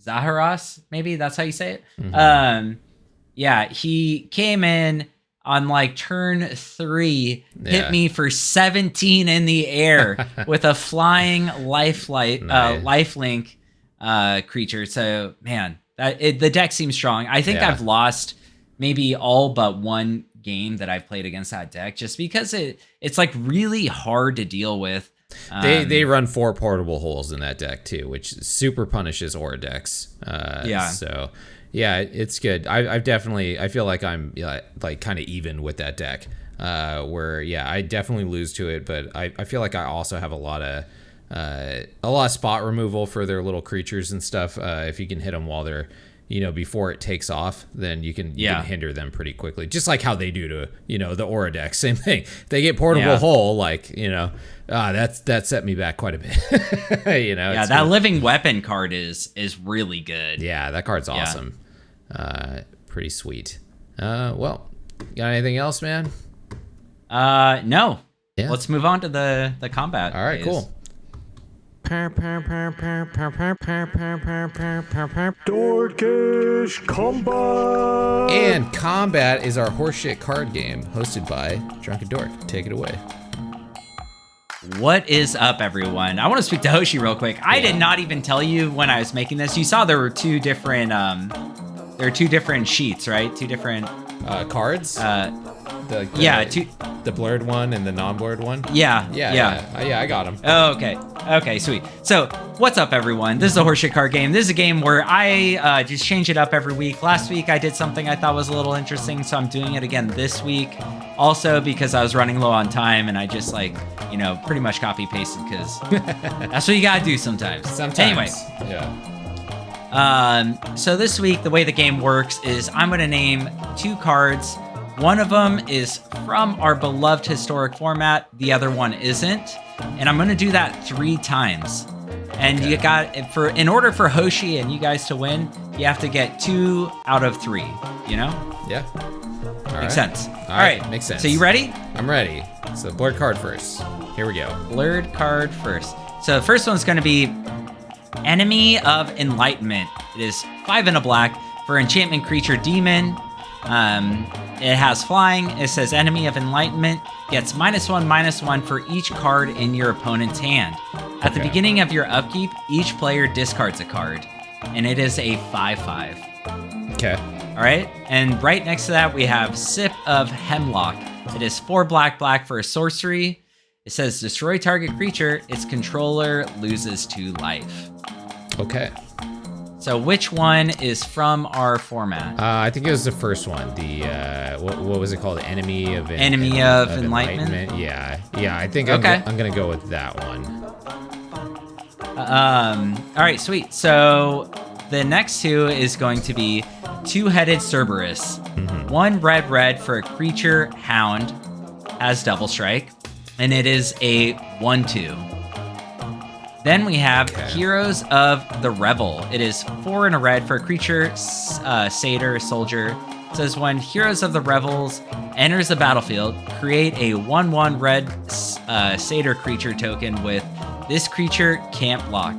Zaharos, maybe that's how you say it. Mm-hmm. He came in on like turn 3, hit me for 17 in the air with a flying lifelink creature. So man, the deck seems strong. I think I've lost maybe all but one game that I've played against that deck, just because it's like really hard to deal with. They run 4 portable holes in that deck too, which super punishes aura decks. So yeah, it's good. I feel like I'm like kind of even with that deck. Where I definitely lose to it, but I feel like I also have a lot of spot removal for their little creatures and stuff. If you can hit them while they're before it takes off, then you can hinder them pretty quickly. Just like how they do to, the aura deck. Same thing. If they get portable hole, that set me back quite a bit. That living weapon card is really good. Yeah, that card's awesome. Pretty sweet. Well, got anything else, man? No. Yeah. Let's move on to the combat. All right, cool. Dorkish Combat! And Combat is our horseshit card game hosted by DrunkenDork. Take it away. What is up, everyone? I want to speak to Hoshi real quick. I did not even tell you when I was making this. You saw there were two different sheets, right? Two different cards. The blurred one and the non-blurred one. Yeah. I got them. Oh, okay, sweet. So, what's up, everyone? This is a horseshit card game. This is a game where I just change it up every week. Last week, I did something I thought was a little interesting, so I'm doing it again this week. Also, because I was running low on time, and I just pretty much copy-pasted, because that's what you gotta do sometimes. Anyway. Yeah. So this week, the way the game works is I'm gonna name two cards. One of them is from our beloved historic format. The other one isn't. And I'm going to do that 3 times. And in order for Hoshi and you guys to win, you have to get 2 out of 3, you know? Yeah. Makes sense. All right. Makes sense. So you ready? I'm ready. So blurred card first. Here we go. Blurred card first. So the first one's going to be Enemy of Enlightenment. It is 5 and a black for enchantment creature demon. It has flying. It says Enemy of Enlightenment gets -1/-1 for each card in your opponent's hand. At the beginning of your upkeep, each player discards a card, and it is a 5/5. Okay. All right. And right next to that, we have Sip of Hemlock. It is 4 black for a sorcery. It says destroy target creature. Its controller loses 2 life. Okay. So which one is from our format? I think it was the first one. The what was it called? Enemy of Enlightenment. Yeah. I think I'm gonna go with that one. All right, sweet. So the next 2 is going to be Two-Headed Cerberus. 1 red for a creature hound, has double strike, and it is a 1/2. Then we have Heroes of the Revel. It is 4 and a red for a creature, satyr, soldier. It says when Heroes of the Revels enters the battlefield, create a 1/1 red satyr creature token with this creature can't block.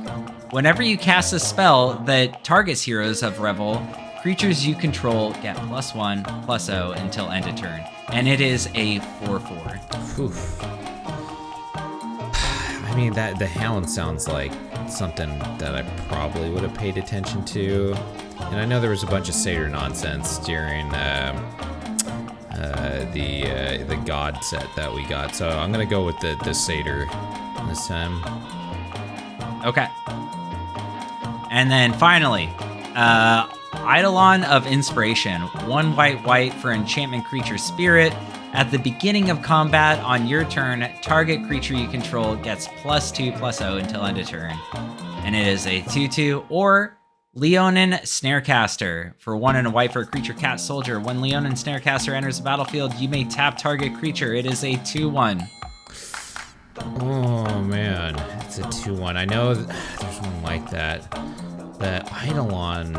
Whenever you cast a spell that targets Heroes of Revel, creatures you control get +1/+0 until end of turn. And it is a 4/4. Oof. I mean, the hound sounds like something that I probably would have paid attention to. And I know there was a bunch of satyr nonsense during the god set that we got. So I'm going to go with the satyr this time. Okay. And then finally, Eidolon of Inspiration. 1 white for enchantment creature spirit. At the beginning of combat on your turn, target creature you control gets +2/+0 until end of turn. And it is a 2/2. Or Leonin Snarecaster. For 1 and a white for a creature cat soldier. When Leonin Snarecaster enters the battlefield, you may tap target creature. It is a 2/1. Oh man, it's a 2/1. I know there's one like that. That Eidolon.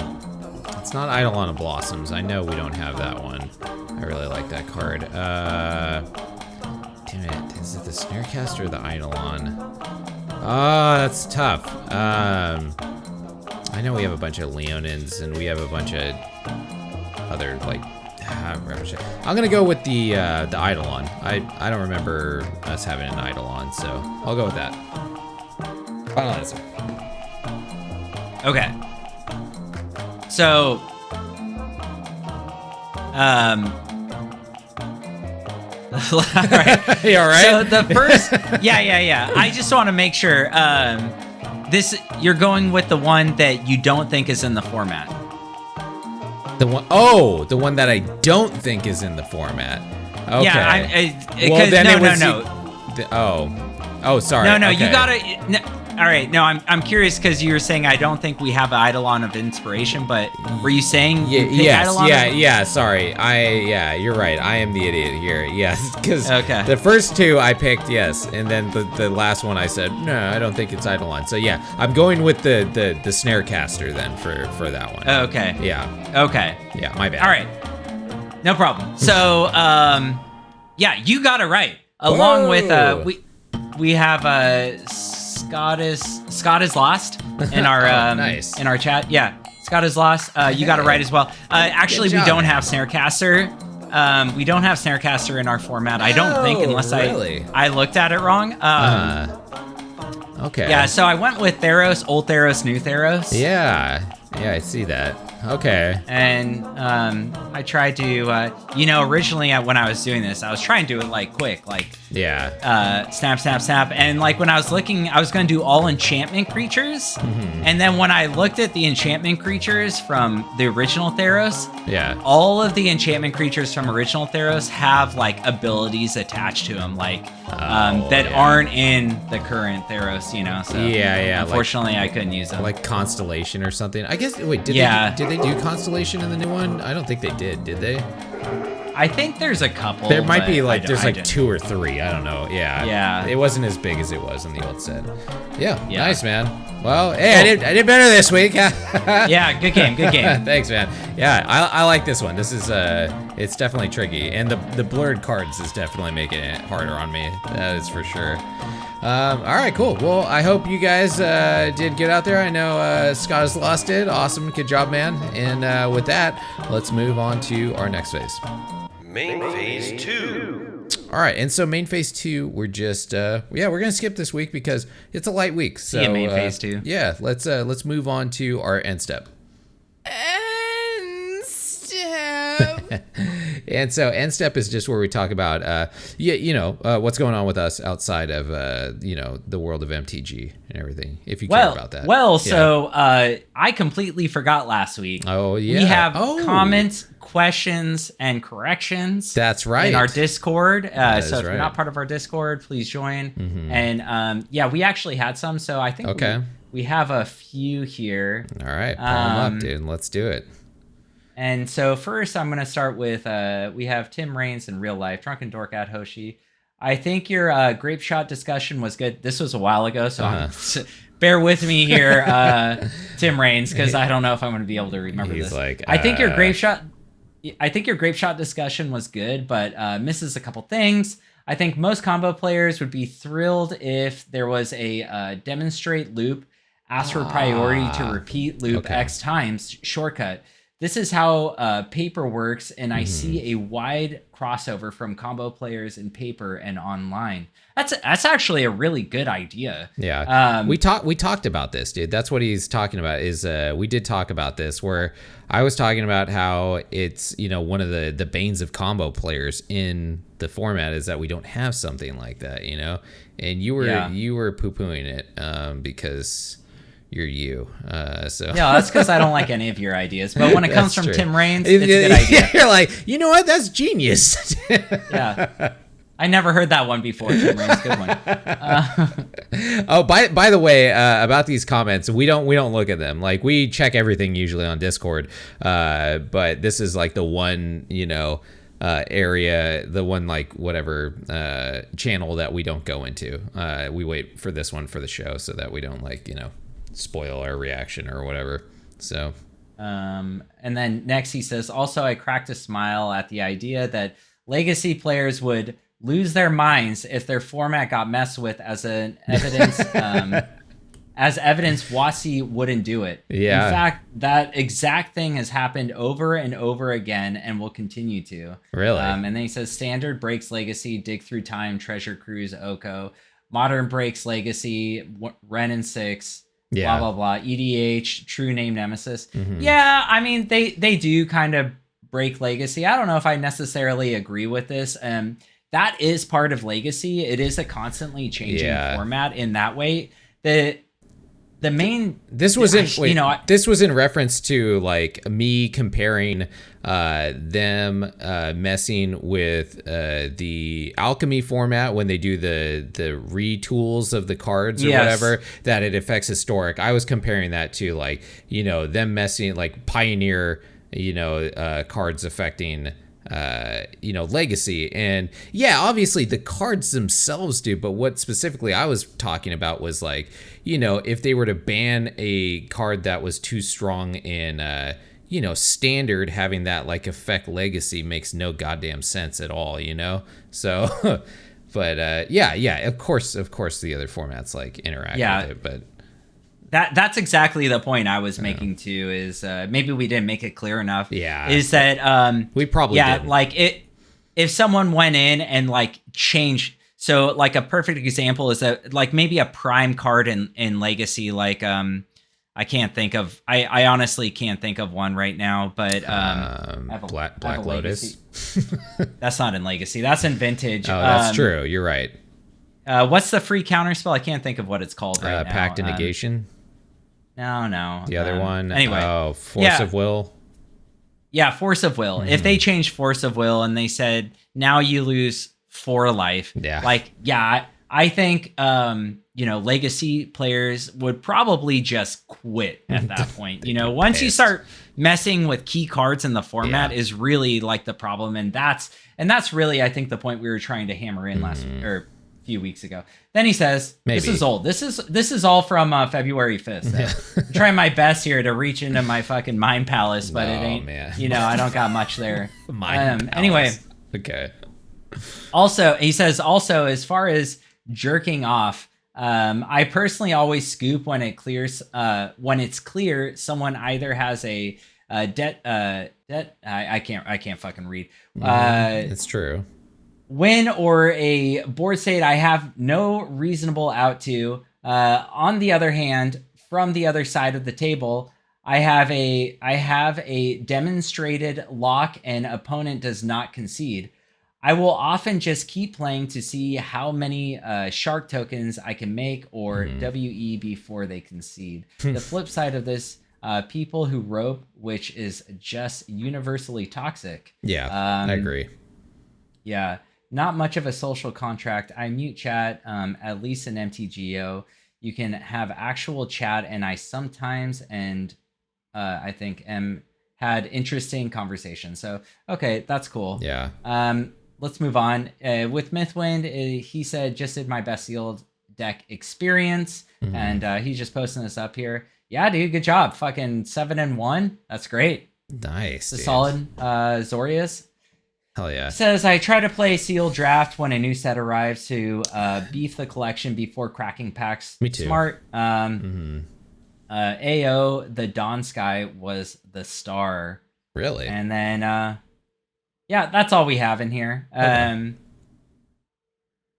It's not Eidolon of Blossoms. I know we don't have that one. I really like that card. Damn it. Is it the Snarecaster or the Eidolon? Oh, that's tough. I know we have a bunch of Leonins and we have a bunch of other, I'm gonna go with the Eidolon. I don't remember us having an Eidolon, so I'll go with that. Final answer. Okay. So, all right. You all right? So the first, yeah. I just want to make sure, you're going with the one that you don't think is in the format. The one that I don't think is in the format. Okay. Yeah, sorry. No, okay. you gotta. All right, no, I'm curious because you were saying I don't think we have an Eidolon of Inspiration, but were you saying Eidolon? Sorry, you're right. I am the idiot here. Yes, because the first 2 I picked, yes, and then the last one I said no, I don't think it's Eidolon. So yeah, I'm going with the Snarecaster then for that one. Okay. Yeah. Okay. Yeah, my bad. All right, no problem. So you got it right. Along with we have Scott is lost in our nice. in our chat. Yeah, Scott is lost. You got it right as well. Actually, we don't have Snarecaster. We don't have Snarecaster in our format. I don't think, unless really? I looked at it wrong. Okay. Yeah, so I went with Theros, old Theros, new Theros. Yeah, I see that. Okay. And I tried to, originally when I was doing this, I was trying to do it like quick, like snap, snap, snap. And like when I was looking, I was going to do all enchantment creatures. Mm-hmm. And then when I looked at the enchantment creatures from the original Theros, all of the enchantment creatures from original Theros have like abilities attached to them, like that aren't in the current Theros, So unfortunately, I couldn't use them. Like Constellation or something. I guess. Wait, did they do Constellation in the new one? I don't think they did they? I think there's a couple. There might be like, there's like 2 or 3. I don't know. Yeah. It wasn't as big as it was in the old set. Yeah. Nice, man. Well, hey, I did better this week. Yeah, good game. Thanks, man. Yeah, I like this one. This is, it's definitely tricky. And the blurred cards is definitely making it harder on me. That is for sure. All right, cool. Well, I hope you guys did get out there. I know Scott has lost it. Awesome. Good job, man. And with that, let's move on to our next phase. Main phase 2. All right, and so main phase 2, we're just we're gonna skip this week because it's a light week. So main phase 2. Yeah, let's move on to our end step. End step. And so end step is just where we talk about what's going on with us outside of the world of MTG and everything. If you care about that. So I completely forgot last week. Oh yeah. We have comments, questions, and corrections. That's right. In our Discord. So if right. you're not part of our Discord, please join. Mm-hmm. And we actually had some. So I think we have a few here. All right, pull them up, dude. Let's do it. And so first, I'm going to start with, we have Tim Raines in real life, DrunkenDork at Hoshi. I think your grape shot discussion was good. This was a while ago, so bear with me here, Tim Raines, because I don't know if I'm going to be able to remember this. I think your grape shot discussion was good, but misses a couple things. I think most combo players would be thrilled if there was a demonstrate loop, ask for priority to repeat loop X times shortcut. This is how paper works, and I see a wide crossover from combo players in paper and online. That's actually a really good idea. Yeah, we talked about this, dude. That's what he's talking about. Is we did talk about this, where I was talking about how it's one of the banes of combo players in the format is that we don't have something like that, and you were poo-pooing it because. You're you. That's because I don't like any of your ideas. But when it comes from Tim Raines, it's a good idea. You're like, you know what? That's genius. Yeah. I never heard that one before, Tim Raines. Good one. By the way, about these comments, we don't look at them. Like, we check everything usually on Discord. But this is like the one, area, the one like whatever channel that we don't go into. We wait for this one for the show so that we don't spoil our reaction or whatever. So and then next he says, also I cracked a smile at the idea that legacy players would lose their minds if their format got messed with as an evidence WotC wouldn't do it. Yeah. In fact, that exact thing has happened over and over again and will continue to. Really? And then he says standard breaks legacy, dig through time, treasure cruise, Oko. Modern breaks legacy, Ren and 6. Blah, blah, blah. EDH, true name nemesis. Mm-hmm. Yeah, I mean, they do kind of break legacy. I don't know if I necessarily agree with this. That is part of legacy. It is a constantly changing format in that way. The main this was in reference to like me comparing them messing with the alchemy format when they do the retools of the cards or whatever, that it affects historic. I was comparing that to them messing like pioneer cards affecting legacy. And obviously the cards themselves do, but what specifically I was talking about was if they were to ban a card that was too strong in standard, having that affect legacy makes no goddamn sense at all, so but of course the other formats interact with it, but That's exactly the point I was making too. Is maybe we didn't make it clear enough. Yeah. Is that we probably didn't. like if someone went in and like changed. So like a perfect example is that like maybe a prime card in Legacy, like I can't think of. I honestly can't think of one right now. But Black Lotus. That's not in Legacy. That's in Vintage. Oh, that's true. You're right. What's the free counter spell? I can't think of what it's called right now. Pact and Negation. No. The other one. Anyway. Force of Will. Yeah, Force of Will. If they changed Force of Will and they said now you lose 4 life. Yeah. Like, yeah, I think Legacy players would probably just quit at that point. Once you start messing with key cards in the format is really like the problem, and that's really I think the point we were trying to hammer in last or a few weeks ago. Then he says, This is old. This is all from February 5th. So I'm trying my best here to reach into my fucking mind palace, but it ain't. Man. I don't got much there. Anyway. Okay. Also, he says as far as jerking off, I personally always scoop when it clears. When it's clear, someone either has a debt. I can't fucking read. It's true. Win or a board state I have no reasonable out to. On the other hand, from the other side of the table, I have a demonstrated lock and opponent does not concede. I will often just keep playing to see how many shark tokens I can make or WE before they concede. The flip side of this, people who rope, which is just universally toxic. Yeah, I agree. Yeah, not much of a social contract. I mute chat, at least in MTGO. You can have actual chat, and I sometimes, and I think, had interesting conversations. So, okay, that's cool. Yeah. Let's move on. With Mythwind, he said, just did my best sealed deck experience. And he's just posting this up here. Yeah, dude, good job. Fucking 7-1. That's great. Nice. It's a solid Zorius. Hell yeah. Says, I try to play sealed draft when a new set arrives to beef the collection before cracking packs. Me too. Smart. AO, the Dawn Sky was the star. Really? And then, yeah, that's all we have in here. Okay.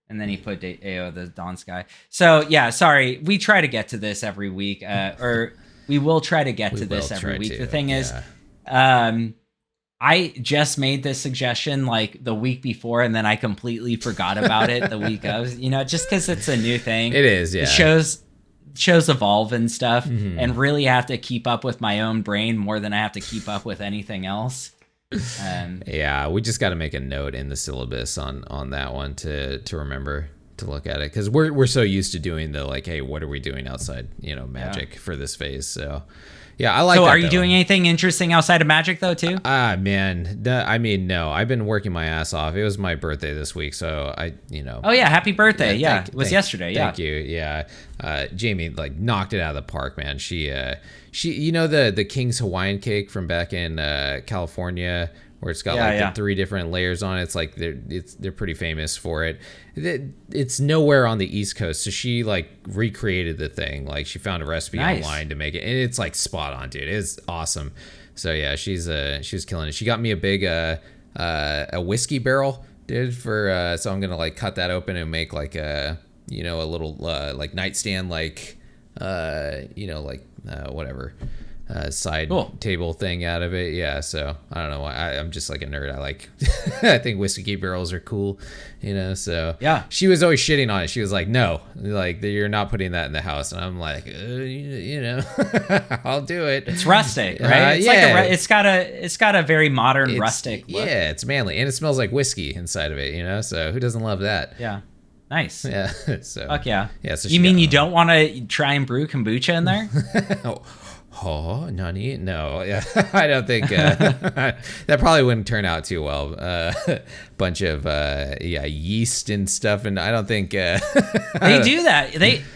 And then he put AO, the Dawn Sky. So, yeah, sorry. We try to get to this every week. Or we will try to get to this every week. The thing is, I just made this suggestion like the week before, and then I completely forgot about it the week of, just because it's a new thing. It is, yeah. Shows evolve and stuff, and really have to keep up with my own brain more than I have to keep up with anything else. Yeah, we just got to make a note in the syllabus on that one to remember to look at it, because we're so used to doing the like, hey, what are we doing outside Magic for this phase? So yeah, I like. So are you doing anything interesting outside of Magic though too? Man, no, I've been working my ass off. It was my birthday this week, so Oh yeah, happy birthday! Yeah, it was yesterday. Thank you. Yeah, Jamie like knocked it out of the park, man. She the King's Hawaiian cake from back in California, where it's got the 3 different layers on it. It's like they're pretty famous for it. It's nowhere on the East Coast, so she like recreated the thing. Like she found a recipe online to make it, and it's like spot on, dude. It's awesome. So yeah, she was killing it. She got me a big a whiskey barrel, dude. For so I'm gonna like cut that open and make like a a little like nightstand, like whatever. Side table thing out of it. Yeah, so I don't know why. I'm just like a nerd. I like I think whiskey barrels are cool, so yeah, she was always shitting on it. She was like, no, like you're not putting that in the house. And I'm like, I'll do it. It's rustic, right? It's got a very modern rustic look. Yeah, it's manly, and it smells like whiskey inside of it, so who doesn't love that? Yeah. Nice. Yeah. So fuck yeah. Yeah. So you mean you don't want to try and brew kombucha in there? Oh, nani? No, yeah, I don't think that probably wouldn't turn out too well. Bunch of yeast and stuff, and I don't think they do that.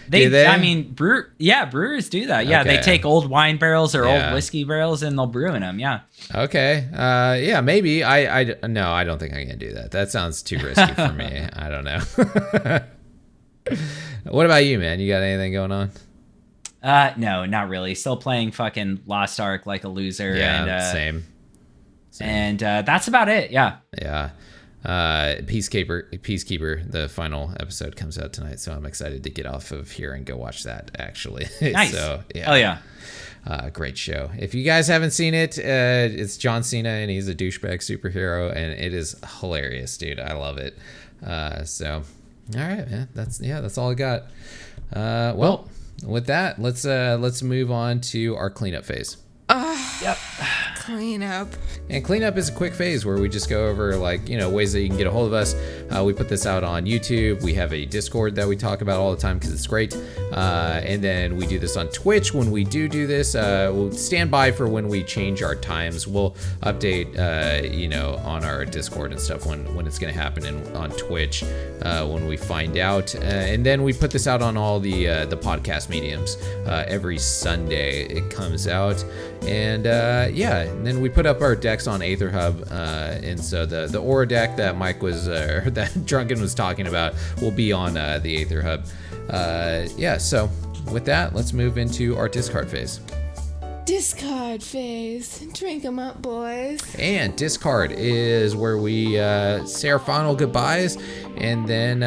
They? I mean, brewers do that. Yeah, okay. They take old wine barrels or old whiskey barrels and they'll brew in them. Yeah. Okay. Yeah, maybe. No, I don't think I can do that. That sounds too risky for me. I don't know. What about you, man? You got anything going on? No, not really. Still playing fucking Lost Ark like a loser. Yeah, and, same. And that's about it. Yeah. Yeah. Peacekeeper, the final episode comes out tonight, so I'm excited to get off of here and go watch that, actually. Nice. So, yeah. Oh, yeah. Great show. If you guys haven't seen it, it's John Cena, and he's a douchebag superhero, and it is hilarious, dude. I love it. So, all right, man. That's all I got. Well, with that, let's move on to our cleanup phase. Yep. Clean up. And cleanup is a quick phase where we just go over ways that you can get a hold of us. We put this out on YouTube. We have a Discord that we talk about all the time because it's great. And then we do this on Twitch. When we do this, we'll stand by for when we change our times. We'll update, on our Discord and stuff when it's going to happen, and on Twitch when we find out. And then we put this out on all the podcast mediums. Every Sunday it comes out. And and then we put up our decks on Aether Hub, and so the Aura deck that Mike was that Drunken was talking about will be on the Aether Hub. So with that, let's move into our discard phase. Discard phase. Drink 'em up, boys. And discard is where we say our final goodbyes, and then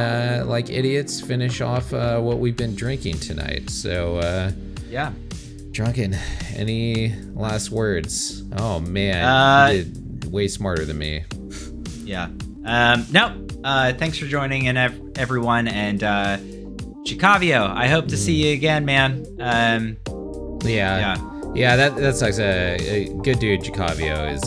like idiots finish off what we've been drinking tonight. So Yeah. Drunken, any last words? Oh man, you did way smarter than me. Yeah. No. Thanks for joining in, everyone, and Chicavio, I hope to see you again, man. Yeah, that sucks. A good dude, Chicavio, is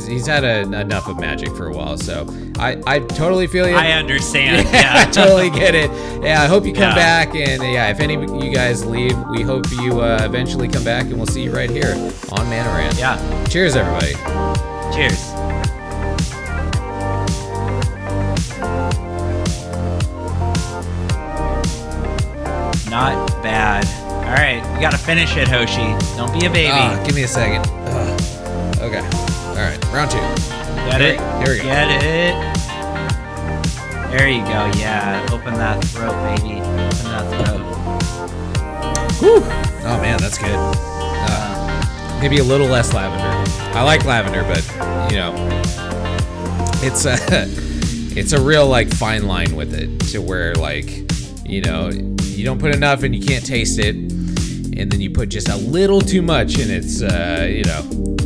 he's had enough of Magic for a while, so I totally feel you. I understand. I totally get it. Yeah, I hope you come back, and if any of you guys leave, we hope you eventually come back, and we'll see you right here on Mana Rant. Yeah. Cheers, everybody. Cheers. Not bad. All right, you gotta finish it, Hoshi. Don't be a baby. Give me a second. Okay. All right, round two. Get it? Here we go. Get it? There you go. Yeah, open that throat, baby. Open that throat. Whew. Oh man, that's good. Maybe a little less lavender. I like lavender, but it's a real fine line with it, to where you don't put enough and you can't taste it, and then you put just a little too much and it's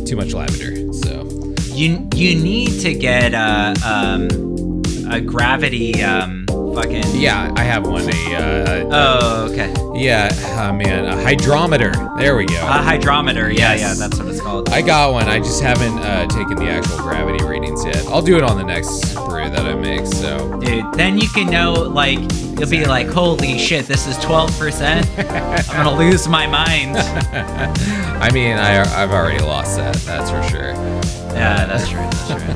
too much lavender. So you need to get a gravity fucking. Yeah, I have one. Okay. Yeah, man, a hydrometer. There we go. A hydrometer. Yes. Yeah, that's what it's called. I got one. I just haven't taken the actual gravity readings yet. I'll do it on the next brew that I make. So, dude, then you can know, you'll be like, holy shit, this is 12%. I'm gonna lose my mind. I mean, I've already lost that. That's for sure. Yeah, that's true. That's true.